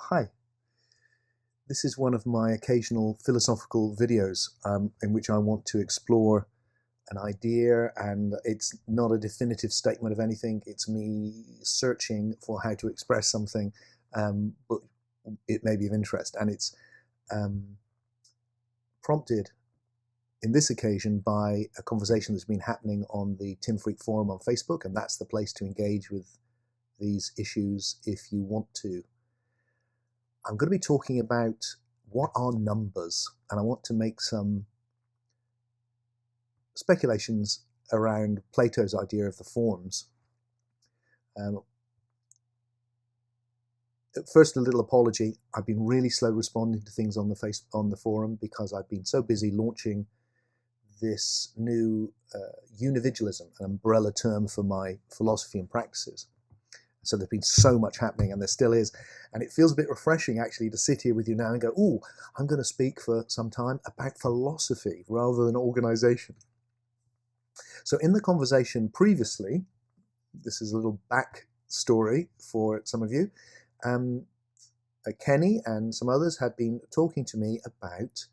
Hi, this is one of my occasional philosophical videos in which I want to explore an idea, and it's not a definitive statement of anything. It's me searching for how to express something, but it may be of interest, and it's um, prompted in this occasion by a conversation that's been happening on the Tim Freke forum on Facebook, and that's the place to engage with these issues if you want to. I'm going to be talking about what are numbers, and I want to make some speculations around Plato's idea of the forms. First, a little apology. I've been really slow responding to things on the forum because I've been so busy launching this new unividualism, an umbrella term for my philosophy and practices. So there's been so much happening, and there still is. And it feels a bit refreshing, actually, to sit here with you now and go, oh, I'm going to speak for some time about philosophy rather than organization. So in the conversation previously, this is a little back story for some of you, Kenny and some others had been talking to me about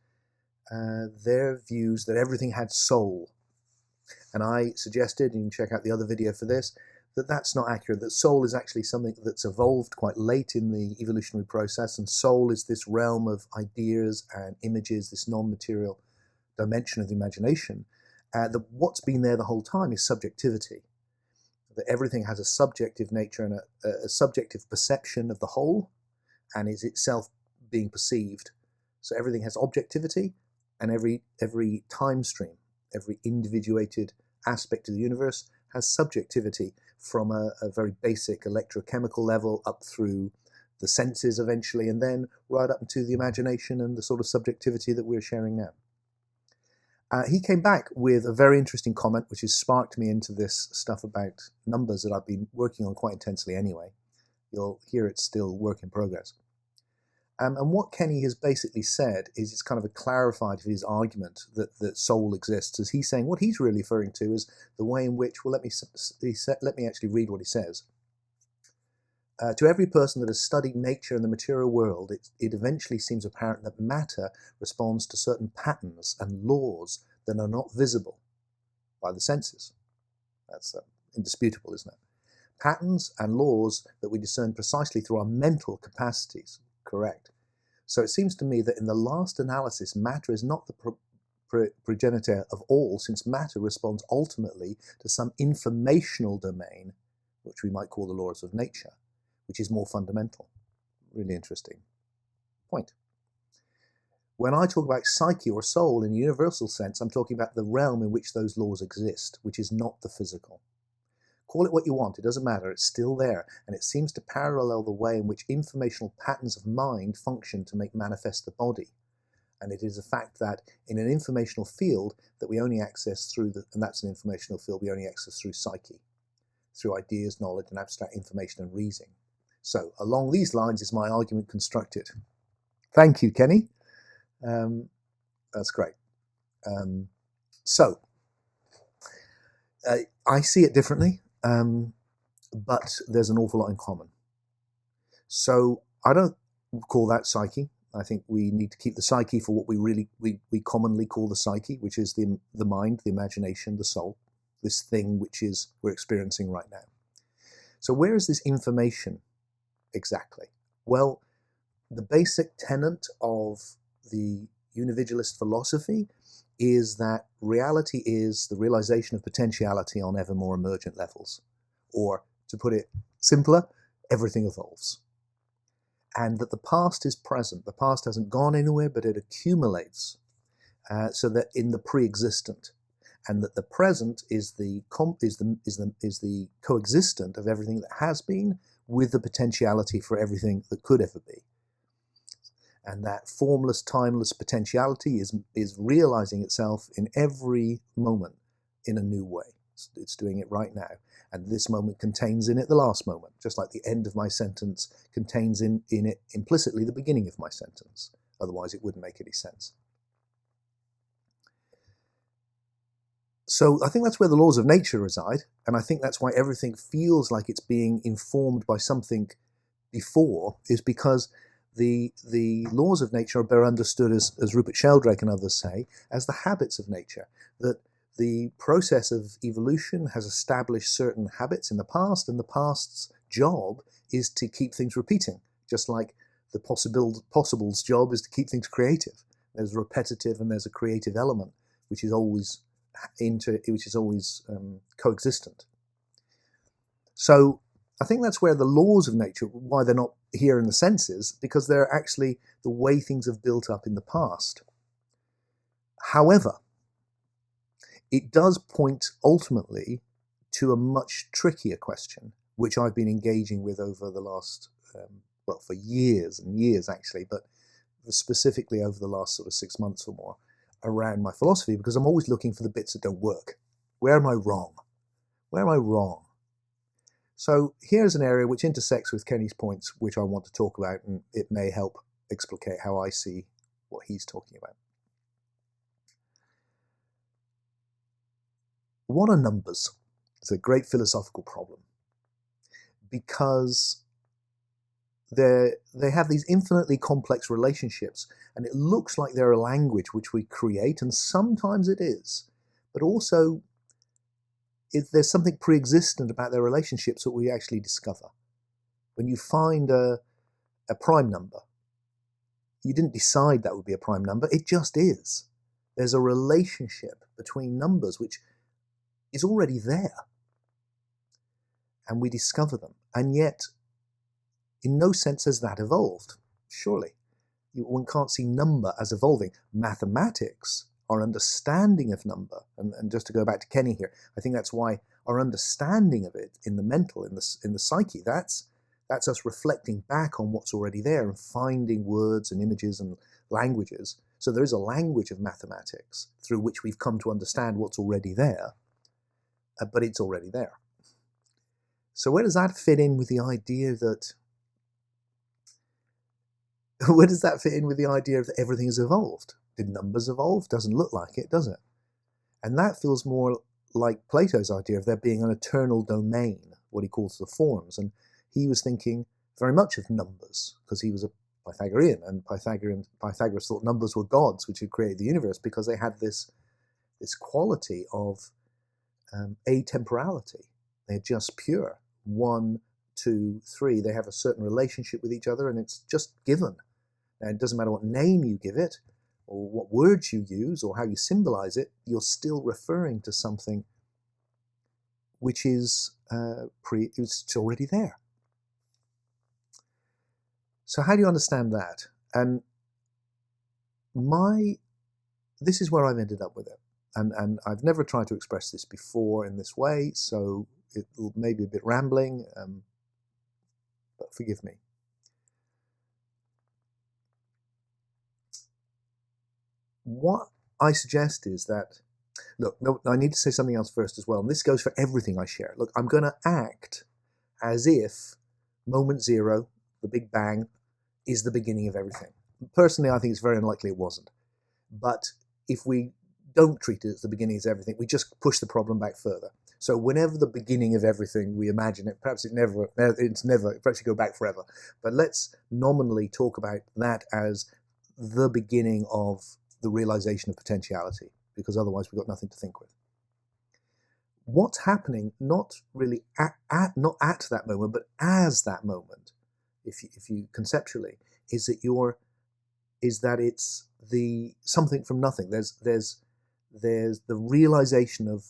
their views that everything had soul. And I suggested, and you can check out the other video for this, that that's not accurate, that soul is actually something that's evolved quite late in the evolutionary process, and soul is this realm of ideas and images, this non-material dimension of the imagination. That what's been there the whole time is subjectivity, that everything has a subjective nature and a subjective perception of the whole, and is itself being perceived. So everything has objectivity, and every time stream, every individuated aspect of the universe has subjectivity, from a very basic electrochemical level up through the senses eventually, and then right up into the imagination and the sort of subjectivity that we're sharing now. He came back with a very interesting comment, which has sparked me into this stuff about numbers that I've been working on quite intensely anyway. You'll hear it's still work in progress. And what Kenny has basically said is it's kind of a clarified his argument that soul exists, as he's saying what he's really referring to is the way in which, well, let me actually read what he says. To every person that has studied nature and the material world, it eventually seems apparent that matter responds to certain patterns and laws that are not visible by the senses. That's indisputable, isn't it? Patterns and laws that we discern precisely through our mental capacities. Correct. So it seems to me that in the last analysis, matter is not the progenitor of all, since matter responds ultimately to some informational domain, which we might call the laws of nature, which is more fundamental. Really interesting point. When I talk about psyche or soul in a universal sense, I'm talking about the realm in which those laws exist, which is not the physical. Call it what you want, it doesn't matter, it's still there, and it seems to parallel the way in which informational patterns of mind function to make manifest the body. And it is a fact that in an informational field that we only access through, and that's an informational field we only access through psyche, through ideas, knowledge, and abstract information and reasoning. So along these lines is my argument constructed. Thank you, Kenny. That's great. I see it differently. But there's an awful lot in common. So I don't call that psyche. I think we need to keep the psyche for what we commonly call the psyche, which is the mind, the imagination, the soul, this thing which is we're experiencing right now. So where is this information exactly? Well, the basic tenet of the unividualist philosophy is that reality is the realization of potentiality on ever more emergent levels. Or, to put it simpler, everything evolves. And that the past is present. The past hasn't gone anywhere, but it accumulates, so that in the pre-existent, and that the present is the coexistent of everything that has been with the potentiality for everything that could ever be. And that formless, timeless potentiality is realizing itself in every moment in a new way. It's doing it right now. And this moment contains in it the last moment, just like the end of my sentence contains in it implicitly the beginning of my sentence. Otherwise, it wouldn't make any sense. So I think that's where the laws of nature reside, and I think that's why everything feels like it's being informed by something before, is because the laws of nature are better understood as Rupert Sheldrake and others say, as the habits of nature. That the process of evolution has established certain habits in the past, and the past's job is to keep things repeating, just like the possible's job is to keep things creative. There's a repetitive and there's a creative element, which is always coexistent. So I think that's where the laws of nature, why they're not here in the senses, because they're actually the way things have built up in the past. However, it does point ultimately to a much trickier question, which I've been engaging with over the last, well, for years and years actually, but specifically over the last sort of 6 months or more, around my philosophy, because I'm always looking for the bits that don't work. Where am I wrong? Where am I wrong? So here's an area which intersects with Kenny's points, which I want to talk about, and it may help explicate how I see what he's talking about. What are numbers? It's a great philosophical problem, because they have these infinitely complex relationships, and it looks like they're a language which we create, and sometimes it is, but also there's something pre-existent about their relationships that we actually discover. When you find a prime number, you didn't decide that would be a prime number, it just is. There's a relationship between numbers which is already there, and we discover them, and yet in no sense has that evolved, surely. One can't see number as evolving. Mathematics, our understanding of number, and just to go back to Kenny here, I think that's why our understanding of it in the mental, in the psyche, that's us reflecting back on what's already there and finding words and images and languages. So there is a language of mathematics through which we've come to understand what's already there, but it's already there. So where does that fit in with the idea that where does that fit in with the idea that everything has evolved? Did numbers evolve? Doesn't look like it, does it? And that feels more like Plato's idea of there being an eternal domain, what he calls the forms. And he was thinking very much of numbers, because he was a Pythagorean, and Pythagoras thought numbers were gods which had created the universe, because they had this quality of atemporality. They're just pure. 1, 2, 3. They have a certain relationship with each other, and it's just given. Now, it doesn't matter what name you give it, or what words you use, or how you symbolize it, you're still referring to something which is it's already there. So how do you understand that? And this is where I've ended up with it. And I've never tried to express this before in this way, so it may be a bit rambling, but forgive me. What I suggest is that, look, no, I need to say something else first as well, and this goes for everything I share. Look, I'm going to act as if moment zero, the Big Bang, is the beginning of everything. Personally, I think it's very unlikely it wasn't. But if we don't treat it as the beginning of everything, we just push the problem back further. So whenever the beginning of everything, we imagine it, perhaps perhaps you go back forever. But let's nominally talk about that as the beginning of the realization of potentiality, because otherwise we've got nothing to think with. What's happening, not really not at that moment, but as that moment, if you conceptually, is that it's the something from nothing. There's the realization of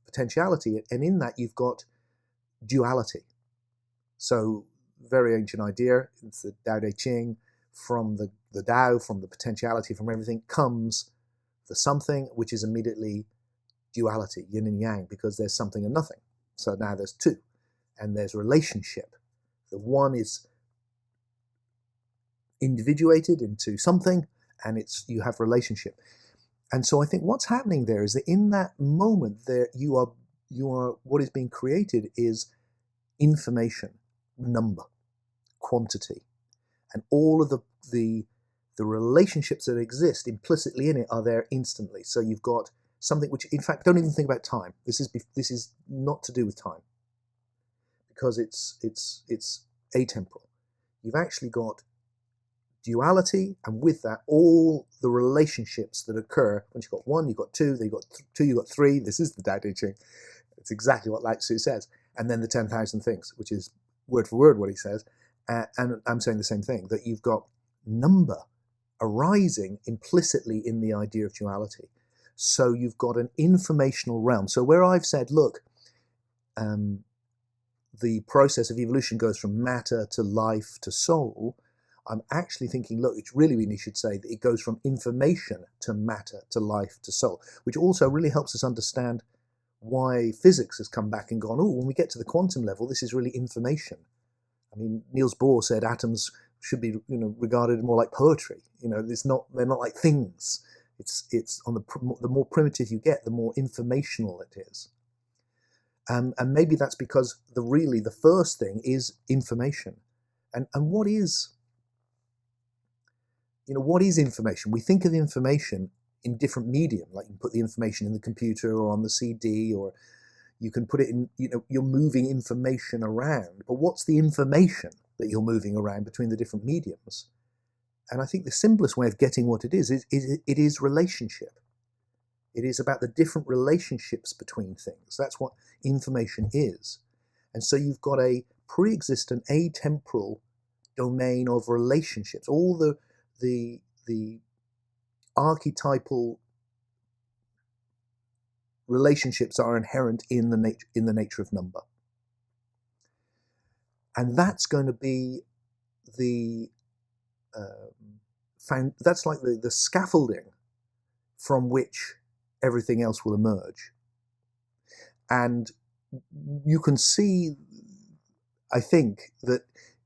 potentiality, and in that you've got duality. So very ancient idea, it's the Tao Te Ching. From the Tao, from the potentiality, from everything comes the something, which is immediately duality, yin and yang, because there's something and nothing. So now there's two, and there's relationship. The one is individuated into something, and you have relationship. And so I think what's happening there is that in that moment there you are what is being created is information, number, quantity. And all of the relationships that exist implicitly in it are there instantly. So you've got something which, in fact, don't even think about time. This is not to do with time, because it's atemporal. You've actually got duality, and with that, all the relationships that occur. Once you've got one, you've got two, then you've got two, you've got three. This is the Tao Te Ching. It's exactly what Lao Tzu says. And then the 10,000 things, which is word for word what he says. And I'm saying the same thing, that you've got number arising implicitly in the idea of duality. So you've got an informational realm. So where I've said, look, the process of evolution goes from matter to life to soul, I'm actually thinking, look, it's really, we should say that it goes from information to matter to life to soul, which also really helps us understand why physics has come back and gone, oh, when we get to the quantum level, this is really information. I mean, Niels Bohr said atoms should be, regarded more like poetry. They're not like things. It's on the more primitive you get, the more informational it is. And maybe that's because the first thing is information. And what is information? We think of information in different medium, like you can put the information in the computer or on the CD, or you can put it in, you're moving information around. But what's the information that you're moving around between the different mediums? And I think the simplest way of getting what it is relationship. It is about the different relationships between things. That's what information is. And so you've got a pre-existent atemporal domain of relationships. All the archetypal relationships are inherent in the nature of number. And that's going to be that's like the scaffolding from which everything else will emerge. And you can see, I think, that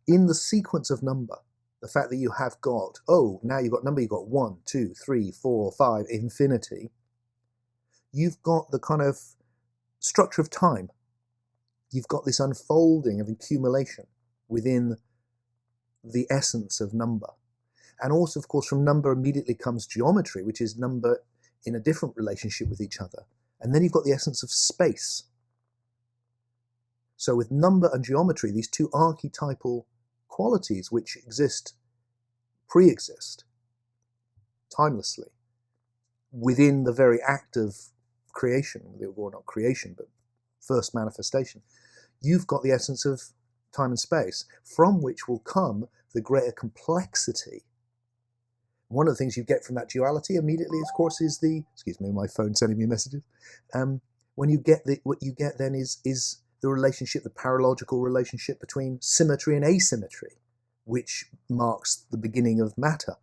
in the sequence of number, the fact that you have got, now you've got number, you've got 1, 2, 3, 4, 5, infinity. You've got the kind of structure of time. You've got this unfolding of accumulation within the essence of number. And also, of course, from number immediately comes geometry, which is number in a different relationship with each other. And then you've got the essence of space. So with number and geometry, these two archetypal qualities which pre-exist timelessly within the very act of creation, or not creation, but first manifestation, you've got the essence of time and space, from which will come the greater complexity. One of the things you get from that duality immediately, of course, is excuse me, my phone sending me messages. What you get then is the relationship, the paralogical relationship between symmetry and asymmetry, which marks the beginning of matter.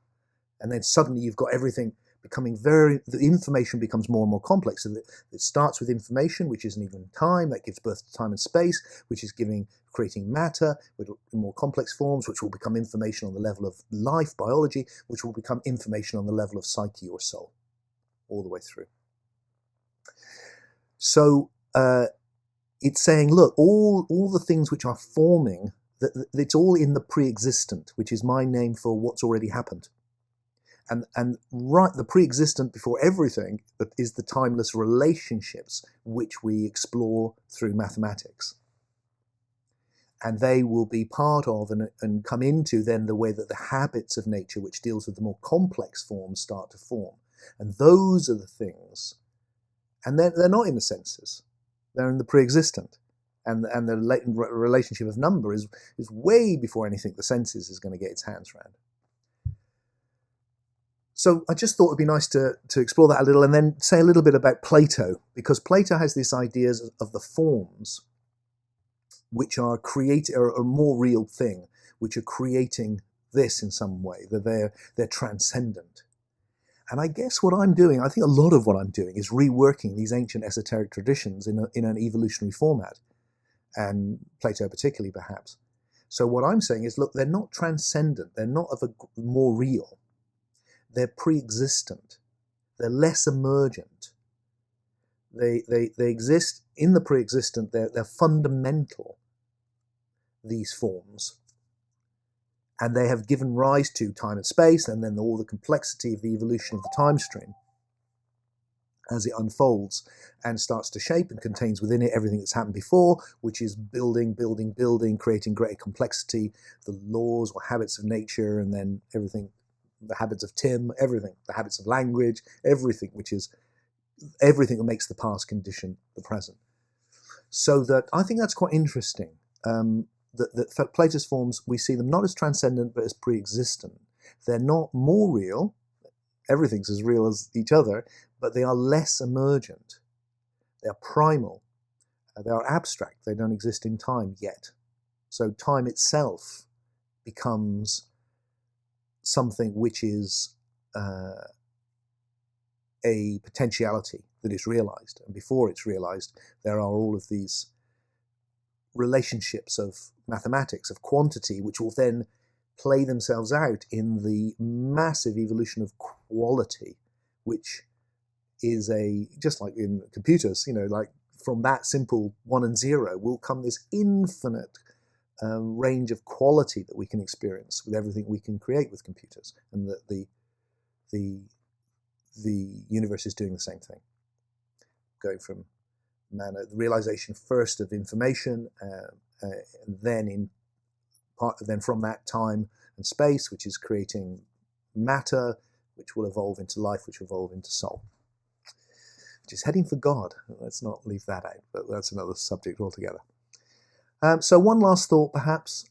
And then suddenly you've got everything becoming the information becomes more and more complex. So that it starts with information, which isn't even time, that gives birth to time and space, which is creating matter with more complex forms, which will become information on the level of life, biology, which will become information on the level of psyche or soul, all the way through. So it's saying, look, all the things which are forming, it's all in the pre-existent, which is my name for what's already happened. And right, the pre-existent before everything is the timeless relationships which we explore through mathematics. And they will be part of and come into then the way that the habits of nature, which deals with the more complex forms, start to form. And those are the things, and they're not in the senses, they're in the pre-existent. And the relationship of number is way before anything the senses is going to get its hands around. So I just thought it'd be nice to explore that a little, and then say a little bit about Plato, because Plato has these ideas of the forms which are a more real thing, which are creating this in some way, that they're transcendent. And I guess what I'm doing, I think a lot of what I'm doing is reworking these ancient esoteric traditions in an evolutionary format, and Plato particularly perhaps. So what I'm saying is, look, they're not transcendent, they're not of a more real. They're pre-existent. They're less emergent. They exist in the pre-existent. They're fundamental, these forms. And they have given rise to time and space, and then all the complexity of the evolution of the time stream. as it unfolds and starts to shape and contains within it everything that's happened before, which is building, creating greater complexity, the laws or habits of nature, and then everything, the habits of Tim, everything, the habits of language, everything, which is everything that makes the past condition the present. So that I think that's quite interesting. That Plato's forms, we see them not as transcendent but as pre-existent. They're not more real, everything's as real as each other, but they are less emergent. They are primal. They are abstract. They don't exist in time yet. So time itself becomes something which is a potentiality that is realized. And before it's realized, there are all of these relationships of mathematics, of quantity, which will then play themselves out in the massive evolution of quality, which is just like in computers, like from that simple 1 and 0 will come this infinite range of quality that we can experience with everything we can create with computers, and that the universe is doing the same thing, going from the realization first of information, and then from that time and space, which is creating matter, which will evolve into life, which will evolve into soul, which is heading for God. Let's not leave that out, but that's another subject altogether. So one last thought, perhaps,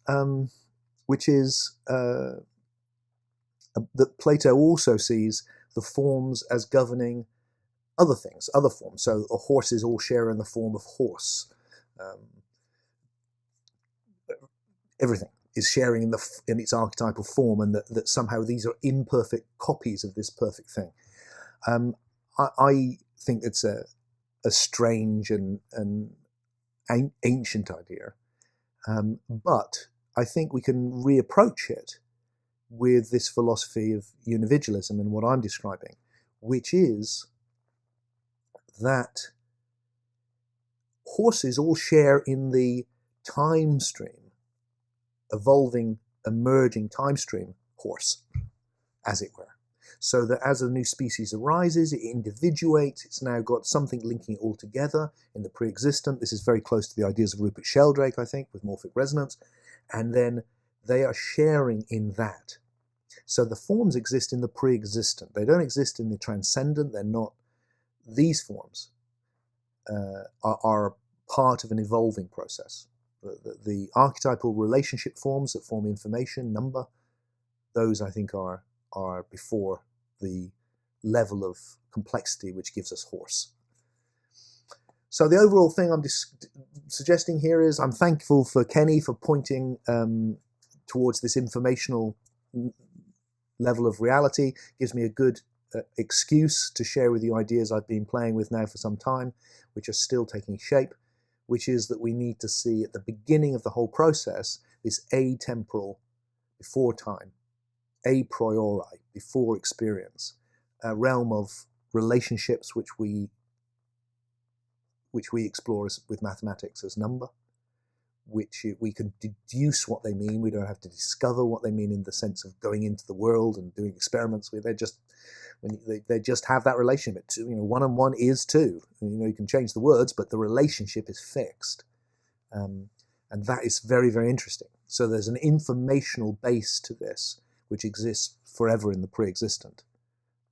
which is that Plato also sees the forms as governing other things, other forms. So horses all share in the form of horse. Everything is sharing in its archetypal form, and that somehow these are imperfect copies of this perfect thing. I think it's a strange and ancient idea, but I think we can reapproach it with this philosophy of individualism and what I'm describing, which is that horses all share in the time stream, evolving, emerging time stream horse, as it were. So that as a new species arises, it individuates, it's now got something linking it all together in the pre-existent. This is very close to the ideas of Rupert Sheldrake, I think, with morphic resonance. And then they are sharing in that. So the forms exist in the pre-existent. They don't exist in the transcendent. They're not. These forms are part of an evolving process. The archetypal relationship forms that form information, number, those I think are before the level of complexity which gives us horse. So the overall thing I'm suggesting here is I'm thankful for Kenny for pointing towards this informational level of reality. Gives me a good excuse to share with you ideas I've been playing with now for some time, which are still taking shape, which is that we need to see at the beginning of the whole process this atemporal, before time, a priori, before experience, a realm of relationships which we explore with mathematics as number, which we can deduce what they mean. We don't have to discover what they mean in the sense of going into the world and doing experiments with. They just have that relationship. 1 and 1 is 2. You can change the words, but the relationship is fixed, and that is very, very interesting. So there's an informational base to this, which exists forever in the pre-existent,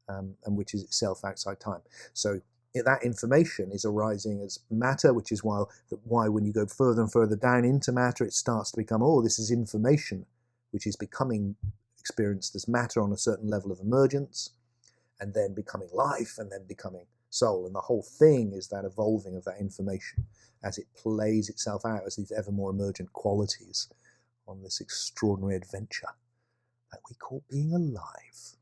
and which is itself outside time. So that information is arising as matter, which is why when you go further and further down into matter, it starts to become, this is information, which is becoming experienced as matter on a certain level of emergence, and then becoming life, and then becoming soul. And the whole thing is that evolving of that information as it plays itself out as these ever more emergent qualities on this extraordinary adventure that we call being alive.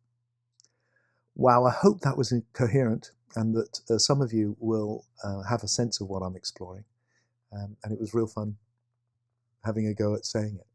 Wow, I hope that was coherent, and that some of you will have a sense of what I'm exploring. And it was real fun having a go at saying it.